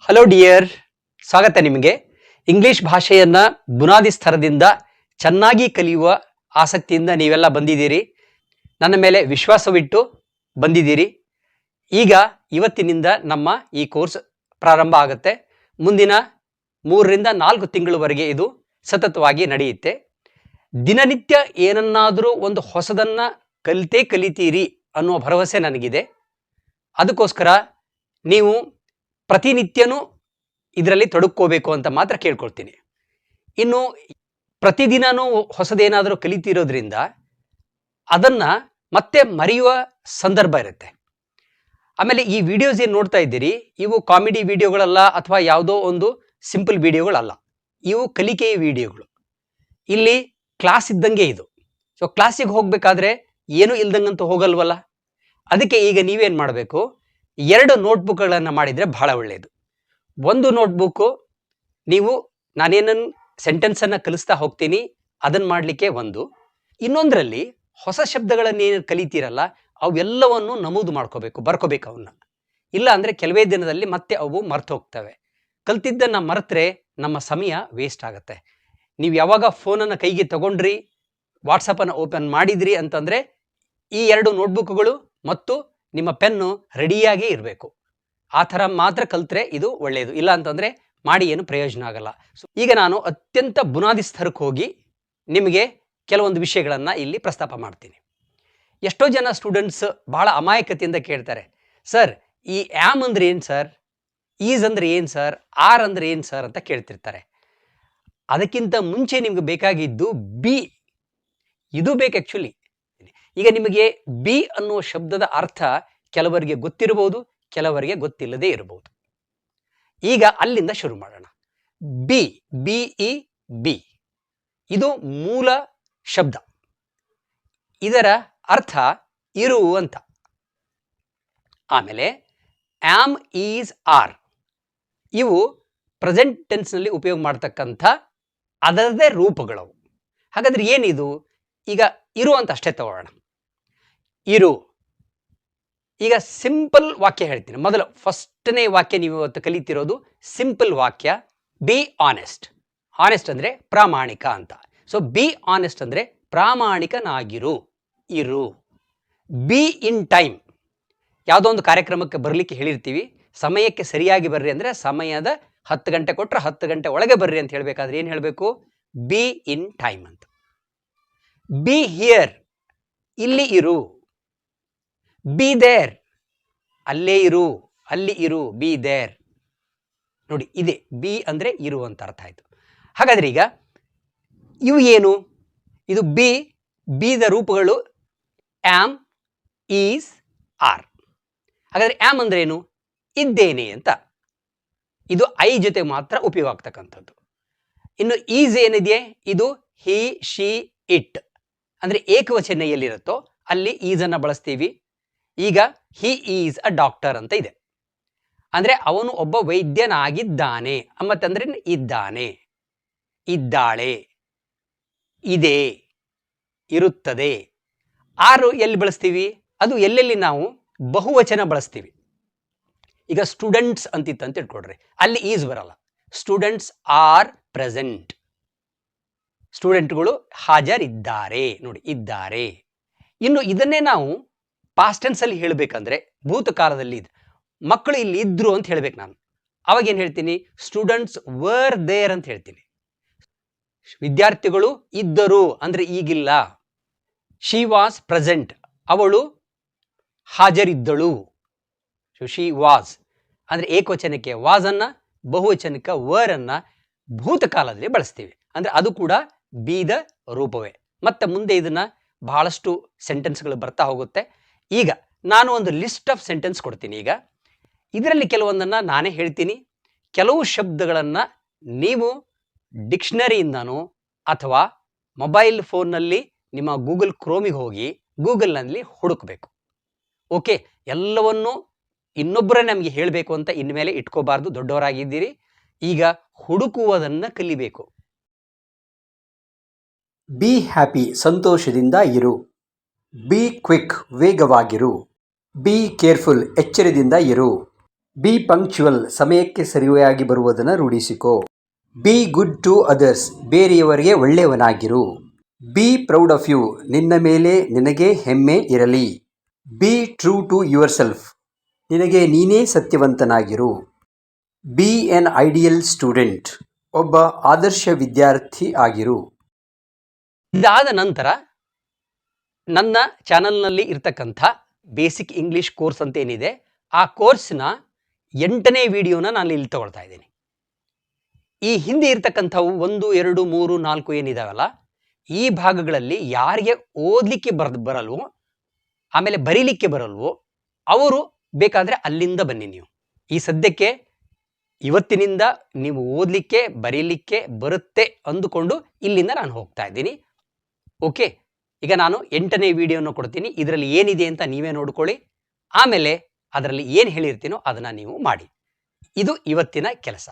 Hello dear, ಸ್ವಾಗತ ನಿಮಗೆ. English ಭಾಷೆಯನ್ನ ಬುನಾದಿ ಸ್ತರದಿಂದ ಚೆನ್ನಾಗಿ ಕಲಿಯುವ ಆಸಕ್ತಿಯಿಂದ ನೀವೆಲ್ಲ ಬಂದಿದ್ದೀರಿ. ನನ್ನ ಮೇಲೆ ವಿಶ್ವಾಸವಿಟ್ಟು ಬಂದಿದ್ದೀರಿ. ಈಗ ಇವತ್ತಿನಿಂದ ನಮ್ಮ ಈ ಕೋರ್ಸ್ ಪ್ರಾರಂಭ ಆಗುತ್ತೆ. ಮುಂದಿನ 3ರಿಂದ 4 ತಿಂಗಳವರೆಗೆ ಇದು ಸತತವಾಗಿ ನಡೆಯುತ್ತೆ. ದಿನನಿತ್ಯ ಏನನ್ನಾದರೂ ಒಂದು ಹೊಸದನ್ನ ಕಲಿತೀರಿ ಅನ್ನುವ ಭರವಸೆ ನನಗಿದೆ. ಅದಕ್ಕೋಸ್ಕರ ನೀವು ಪ್ರತಿನಿತ್ಯನೂ ಇದರಲ್ಲಿ ತೊಡಕೋಬೇಕು ಅಂತ ಮಾತ್ರ ಕೇಳ್ಕೊಳ್ತೀನಿ. ಇನ್ನು ಪ್ರತಿದಿನನೂ ಹೊಸದೇನಾದರೂ ಕಲಿತಿರೋದ್ರಿಂದ ಅದನ್ನ ಮತ್ತೆ ಮರೆಯುವ ಸಂದರ್ಭ ಇರುತ್ತೆ. ಆಮೇಲೆ ಈ ವಿಡಿಯೋಸ್ ಏನು ನೋಡ್ತಾ ಇದ್ದೀರಿ, ಇವು ಕಾಮಿಡಿ ವಿಡಿಯೋಗಳಲ್ಲ ಅಥವಾ ಯಾವುದೋ ಒಂದು ಸಿಂಪಲ್ ವಿಡಿಯೋಗಳಲ್ಲ. ಇವು ಕಲಿಕೆಯ ವಿಡಿಯೋಗಳು. ಇಲ್ಲಿ ಕ್ಲಾಸ್ ಇದ್ದಂಗೆ ಇದು. ಸೊ ಕ್ಲಾಸಿಗೆ ಹೋಗ್ಬೇಕಾದ್ರೆ ಏನು ಇಲ್ದಂಗಂತೂ ಹೋಗಲ್ವಲ್ಲ. ಅದಕ್ಕೆ ಈಗ ನೀವೇನು ಮಾಡಬೇಕು, 2 ನೋಟ್ಬುಕ್ಗಳನ್ನು ಮಾಡಿದರೆ ಬಹಳ ಒಳ್ಳೆಯದು. ಒಂದು ನೋಟ್ಬುಕ್ಕು ನೀವು ನಾನೇನನ್ನು ಸೆಂಟೆನ್ಸನ್ನು ಕಲಿಸ್ತಾ ಹೋಗ್ತೀನಿ ಅದನ್ನು ಮಾಡಲಿಕ್ಕೆ ಒಂದು. ಇನ್ನೊಂದರಲ್ಲಿ ಹೊಸ ಶಬ್ದಗಳನ್ನೇನು ಕಲಿತೀರಲ್ಲ ಅವೆಲ್ಲವನ್ನು ನಮೂದು ಮಾಡ್ಕೋಬೇಕು, ಬರ್ಕೋಬೇಕು ಅವನ್ನ. ಇಲ್ಲ ಅಂದರೆ ಕೆಲವೇ ದಿನದಲ್ಲಿ ಮತ್ತೆ ಅವು ಮರ್ತು ಹೋಗ್ತವೆ. ಕಲ್ತಿದ್ದನ್ನು ಮರೆತರೆ ನಮ್ಮ ಸಮಯ ವೇಸ್ಟ್ ಆಗುತ್ತೆ. ನೀವು ಯಾವಾಗ ಫೋನನ್ನು ಕೈಗೆ ತಗೊಂಡ್ರಿ, ವಾಟ್ಸಪ್ಪನ್ನು ಓಪನ್ ಮಾಡಿದ್ರಿ ಅಂತಂದರೆ ಈ 2 ನೋಟ್ಬುಕ್ಗಳು ಮತ್ತು ನಿಮ್ಮ ಪೆನ್ನು ರೆಡಿಯಾಗೇ ಇರಬೇಕು. ಆ ಥರ ಮಾತ್ರ ಕಲ್ತ್ರೆ ಇದು ಒಳ್ಳೆಯದು. ಇಲ್ಲ ಅಂತಂದರೆ ಮಾಡಿ ಏನು ಪ್ರಯೋಜನ ಆಗಲ್ಲ. ಸೊ ಈಗ ನಾನು ಅತ್ಯಂತ ಬುನಾದಿ ಸ್ತರಕ್ಕೆ ಹೋಗಿ ನಿಮಗೆ ಕೆಲವೊಂದು ವಿಷಯಗಳನ್ನು ಇಲ್ಲಿ ಪ್ರಸ್ತಾಪ ಮಾಡ್ತೀನಿ. ಎಷ್ಟೋ ಜನ ಸ್ಟೂಡೆಂಟ್ಸ್ ಭಾಳ ಅಮಾಯಕತೆಯಿಂದ ಕೇಳ್ತಾರೆ, ಸರ್ ಈ ಆ್ಯಮ್ ಅಂದರೆ ಏನು ಸರ್, ಈಸ್ ಅಂದರೆ ಏನು ಸರ್, ಆರ್ ಅಂದರೆ ಏನು ಸರ್ ಅಂತ ಕೇಳ್ತಿರ್ತಾರೆ. ಅದಕ್ಕಿಂತ ಮುಂಚೆ ನಿಮ್ಗೆ ಬೇಕಾಗಿದ್ದು ಬಿ. ಇದು ಬೇಕು ಆ್ಯಕ್ಚುಲಿ. ಈಗ ನಿಮಗೆ ಬಿ ಅನ್ನುವ ಶಬ್ದದ ಅರ್ಥ ಕೆಲವರಿಗೆ ಗೊತ್ತಿರಬಹುದು, ಕೆಲವರಿಗೆ ಗೊತ್ತಿಲ್ಲದೆ ಇರಬಹುದು. ಈಗ ಅಲ್ಲಿಂದ ಶುರು ಮಾಡೋಣ. ಬಿ, BE ಇದು ಮೂಲ ಶಬ್ದ. ಇದರ ಅರ್ಥ ಇರು ಅಂತ. ಆಮೇಲೆ ಆಮ್, ಈಸ್, ಆರ್ ಇವು ಪ್ರೆಸೆಂಟ್ ಟೆನ್ಸ್ನಲ್ಲಿ ಉಪಯೋಗ ಮಾಡ್ತಕ್ಕಂಥ ಅದರದೇ ರೂಪಗಳವು. ಹಾಗಾದ್ರೆ ಏನಿದು? ಈಗ ಇರು ಅಂತ ಅಷ್ಟೇ ತಗೊಳ್ಳೋಣ. ಇರು. ಈಗ ಸಿಂಪಲ್ ವಾಕ್ಯ ಹೇಳ್ತೀನಿ. ಮೊದಲು ಫಸ್ಟ್ನೇ ವಾಕ್ಯ ನೀವು ಇವತ್ತು ಕಲಿತಿರೋದು ಸಿಂಪಲ್ ವಾಕ್ಯ. Be honest. ಆನೆಸ್ಟ್ ಅಂದರೆ ಪ್ರಾಮಾಣಿಕ ಅಂತ. ಸೊ ಬಿ ಆನೆಸ್ಟ್ ಅಂದರೆ ಪ್ರಾಮಾಣಿಕನಾಗಿರು, ಇರು. B in time. ಯಾವುದೋ ಒಂದು ಕಾರ್ಯಕ್ರಮಕ್ಕೆ ಬರಲಿಕ್ಕೆ ಹೇಳಿರ್ತೀವಿ, ಸಮಯಕ್ಕೆ ಸರಿಯಾಗಿ ಬರ್ರಿ ಅಂದರೆ ಸಮಯದ 10 ಗಂಟೆ ಕೊಟ್ಟರೆ 10 ಗಂಟೆ ಒಳಗೆ ಬರ್ರಿ ಅಂತ ಹೇಳಬೇಕಾದ್ರೆ ಏನು ಹೇಳಬೇಕು? ಬಿ ಇನ್ ಟೈಮ್ ಅಂತ. ಬಿ ಹಿಯರ್, ಇಲ್ಲಿ ಇರು. ಬಿ ದೇರ್, ಅಲ್ಲೇ ಇರು, ಅಲ್ಲಿ ಇರು. Be there. ನೋಡಿ, ಇದೆ ಬಿ ಅಂದರೆ ಇರು ಅಂತ ಅರ್ಥ ಆಯಿತು. ಹಾಗಾದ್ರೆ ಈಗ ಇವು ಏನು? ಇದು ಬಿದ ರೂಪಗಳು ಆಮ್, ಈಸ್, ಆರ್. ಹಾಗಾದ್ರೆ ಆಮ್ ಅಂದ್ರೆ ಏನು? ಇದ್ದೇನೆ ಅಂತ. ಇದು ಐ ಜೊತೆ ಮಾತ್ರ ಉಪಯೋಗ ಆಗ್ತಕ್ಕಂಥದ್ದು. ಇನ್ನು ಈಸ್ ಏನಿದೆ, ಇದು ಹಿ, ಶಿ, ಇಟ್ ಅಂದರೆ ಏಕವಚನ ಎಲ್ಲಿರುತ್ತೋ ಅಲ್ಲಿ ಈಸನ್ನು ಬಳಸ್ತೀವಿ. ಈಗ ಹಿ ಈಸ್ ಅ ಡಾಕ್ಟರ್ ಅಂತ ಇದೆ, ಅಂದರೆ ಅವನು ಒಬ್ಬ ವೈದ್ಯನಾಗಿದ್ದಾನೆ. ಮತ್ತಂದ್ರೆ ಇದ್ದಾನೆ, ಇದ್ದಾಳೆ, ಇದೆ, ಇರುತ್ತದೆ. ಆರು ಎಲ್ಲಿ ಬಳಸ್ತೀವಿ? ಅದು ಎಲ್ಲೆಲ್ಲಿ ನಾವು ಬಹುವಚನ ಬಳಸ್ತೀವಿ. ಈಗ ಸ್ಟೂಡೆಂಟ್ಸ್ ಅಂತಿತ್ತಂತ ಇಟ್ಕೊಡ್ರಿ, ಅಲ್ಲಿ ಈಸ್ ಬರಲ್ಲ. Students are present. ಸ್ಟೂಡೆಂಟ್ಗಳು ಹಾಜರಿದ್ದಾರೆ. ನೋಡಿ, ಇದ್ದಾರೆ. ಇನ್ನು ಇದನ್ನೇ ನಾವು ಪಾಸ್ಟ್ ಟೆನ್ಸ್ ಅಲ್ಲಿ ಹೇಳಬೇಕಂದ್ರೆ ಭೂತಕಾಲದಲ್ಲಿ ಮಕ್ಕಳು ಇಲ್ಲಿ ಇದ್ರು ಅಂತ ಹೇಳ್ಬೇಕು ನಾನು. ಅವಾಗ ಏನು ಹೇಳ್ತೀನಿ? ಸ್ಟೂಡೆಂಟ್ಸ್ ವರ್ ದೇರ್ ಅಂತ ಹೇಳ್ತೀನಿ. ವಿದ್ಯಾರ್ಥಿಗಳು ಇದ್ದರು ಅಂದ್ರೆ ಈಗಿಲ್ಲ. ಶಿ ವಾಸ್ ಪ್ರೆಸೆಂಟ್, ಅವಳು ಹಾಜರಿದ್ದಳು. ಶಿ ವಾಸ್ ಅಂದ್ರೆ ಏಕವಚನಕ್ಕೆ ವಾಸ್ ಅನ್ನ, ಬಹುವಚನಕ್ಕೆ ವರ್ ಅನ್ನ ಭೂತಕಾಲದಲ್ಲಿ ಬಳಸ್ತೀವಿ. ಅಂದ್ರೆ ಅದು ಕೂಡ ಬೀದ ರೂಪವೇ. ಮತ್ತೆ ಮುಂದೆ ಇದನ್ನ ಬಹಳಷ್ಟು ಸೆಂಟೆನ್ಸ್ಗಳು ಬರ್ತಾ ಹೋಗುತ್ತೆ. ಈಗ ನಾನು ಒಂದು ಲಿಸ್ಟ್ ಆಫ್ ಸೆಂಟೆನ್ಸ್ ಕೊಡ್ತೀನಿ. ಈಗ ಇದರಲ್ಲಿ ಕೆಲವೊಂದನ್ನು ನಾನೇ ಹೇಳ್ತೀನಿ. ಕೆಲವು ಶಬ್ದಗಳನ್ನು ನೀವು ಡಿಕ್ಷನರಿಯಿಂದನೋ ಅಥವಾ ಮೊಬೈಲ್ ಫೋನ್ನಲ್ಲಿ ನಿಮ್ಮ ಗೂಗಲ್ ಕ್ರೋಮಿಗೆ ಹೋಗಿ ಗೂಗಲ್ನಲ್ಲಿ ಹುಡುಕಬೇಕು. ಓಕೆ, ಎಲ್ಲವನ್ನೂ ಇನ್ನೊಬ್ಬರೇ ನಮಗೆ ಹೇಳಬೇಕು ಅಂತ ಇನ್ಮೇಲೆ ಇಟ್ಕೋಬಾರ್ದು. ದೊಡ್ಡವರಾಗಿದ್ದೀರಿ, ಈಗ ಹುಡುಕುವುದನ್ನು ಕಲಿಬೇಕು. ಬಿ ಹ್ಯಾಪಿ, ಸಂತೋಷದಿಂದ ಇರು. ಬಿ ಕ್ವಿಕ್, ವೇಗವಾಗಿರು. ಬಿ ಕೇರ್ಫುಲ್, ಎಚ್ಚರದಿಂದ ಇರು. ಬಿ ಪಂಕ್ಚುವಲ್, ಸಮಯಕ್ಕೆ ಸರಿಯಾಗಿ ಬರುವುದನ್ನು ರೂಢಿಸಿಕೋ. ಬಿ ಗುಡ್ ಟು ಅದರ್ಸ್, ಬೇರೆಯವರಿಗೆ ಒಳ್ಳೆಯವನಾಗಿರು. ಬಿ ಪ್ರೌಡ್ ಆಫ್ ಯು, ನಿನ್ನ ಮೇಲೆ ನಿನಗೆ ಹೆಮ್ಮೆ ಇರಲಿ. Be true to yourself, ನಿನಗೆ ನೀನೇ ಸತ್ಯವಂತನಾಗಿರು. ಬಿ ಎನ್ ಐಡಿಯಲ್ ಸ್ಟೂಡೆಂಟ್, ಒಬ್ಬ ಆದರ್ಶ ವಿದ್ಯಾರ್ಥಿ ಆಗಿರು. ಇದಾದ ನಂತರ ನನ್ನ ಚಾನಲ್ನಲ್ಲಿ ಇರ್ತಕ್ಕಂಥ ಬೇಸಿಕ್ ಇಂಗ್ಲಿಷ್ ಕೋರ್ಸ್ ಅಂತ ಏನಿದೆ, ಆ ಕೋರ್ಸ್ನ 8ನೇ ವಿಡಿಯೋನ ನಾನು ಇಲ್ಲಿ ತಗೊಳ್ತಾ ಇದ್ದೀನಿ. ಈ ಹಿಂದೆ ಇರ್ತಕ್ಕಂಥವು 1, 2, 3, 4 ಏನಿದಾವಲ್ಲ, ಈ ಭಾಗಗಳಲ್ಲಿ ಯಾರಿಗೆ ಓದಲಿಕ್ಕೆ ಬರಲ್ವೋ, ಆಮೇಲೆ ಬರೀಲಿಕ್ಕೆ ಬರಲ್ವೋ ಅವರು ಬೇಕಾದರೆ ಅಲ್ಲಿಂದ ಬನ್ನಿ. ನೀವು ಈ ಸದ್ಯಕ್ಕೆ ಇವತ್ತಿನಿಂದ ನೀವು ಓದಲಿಕ್ಕೆ ಬರೀಲಿಕ್ಕೆ ಬರುತ್ತೆ ಅಂದುಕೊಂಡು ಇಲ್ಲಿಂದ ನಾನು ಹೋಗ್ತಾ ಇದ್ದೀನಿ. ಓಕೆ, ಈಗ ನಾನು 8ನೇ ವಿಡಿಯೋನ ಕೊಡ್ತೀನಿ. ಇದರಲ್ಲಿ ಏನಿದೆ ಅಂತ ನೀವೇ ನೋಡ್ಕೊಳ್ಳಿ. ಆಮೇಲೆ ಅದರಲ್ಲಿ ಏನು ಹೇಳಿರ್ತೀನೋ ಅದನ್ನು ನೀವು ಮಾಡಿ. ಇದು ಇವತ್ತಿನ ಕೆಲಸ.